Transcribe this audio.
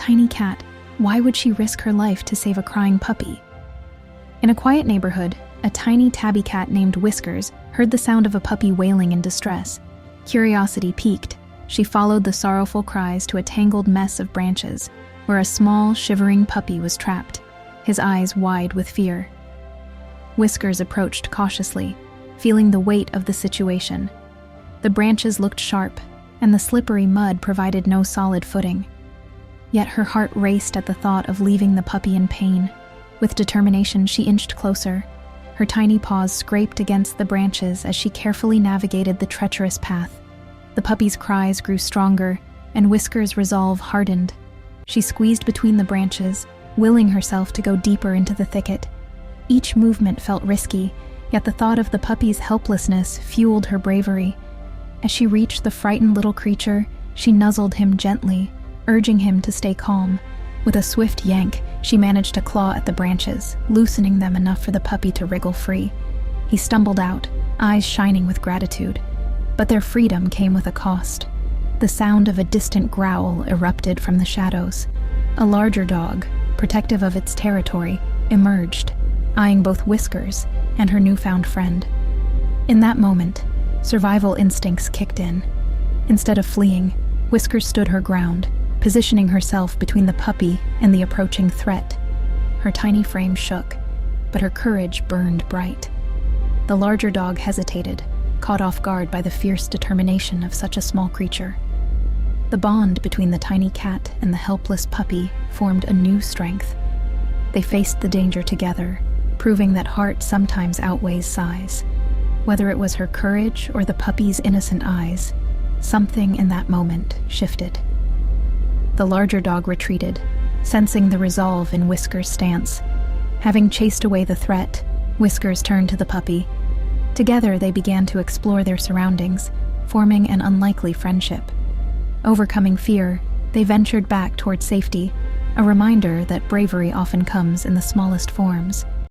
tiny cat. Why would she risk her life to save a crying puppy? In a quiet neighborhood, a tiny tabby cat named Whiskers heard the sound of a puppy wailing in distress. Curiosity piqued. She followed the sorrowful cries to a tangled mess of branches, where a small, shivering puppy was trapped, his eyes wide with fear. Whiskers approached cautiously, feeling the weight of the situation. The branches looked sharp, and the slippery mud provided no solid footing. Yet her heart raced at the thought of leaving the puppy in pain. With determination, she inched closer. Her tiny paws scraped against the branches as she carefully navigated the treacherous path. The puppy's cries grew stronger, and Whiskers' resolve hardened. She squeezed between the branches, willing herself to go deeper into the thicket. Each movement felt risky, yet the thought of the puppy's helplessness fueled her bravery. As she reached the frightened little creature, she nuzzled him gently, urging him to stay calm. With a swift yank, she managed to claw at the branches, loosening them enough for the puppy to wriggle free. He stumbled out, eyes shining with gratitude. But their freedom came with a cost. The sound of a distant growl erupted from the shadows. A larger dog, protective of its territory, emerged, eyeing both Whiskers and her newfound friend. In that moment, survival instincts kicked in. Instead of fleeing, Whiskers stood her ground, positioning herself between the puppy and the approaching threat. Her tiny frame shook, but her courage burned bright. The larger dog hesitated, caught off guard by the fierce determination of such a small creature. The bond between the tiny cat and the helpless puppy formed a new strength. They faced the danger together, proving that heart sometimes outweighs size. Whether it was her courage or the puppy's innocent eyes, something in that moment shifted. The larger dog retreated, sensing the resolve in Whiskers' stance. Having chased away the threat, Whiskers turned to the puppy. Together they began to explore their surroundings, forming an unlikely friendship. Overcoming fear, they ventured back toward safety, a reminder that bravery often comes in the smallest forms.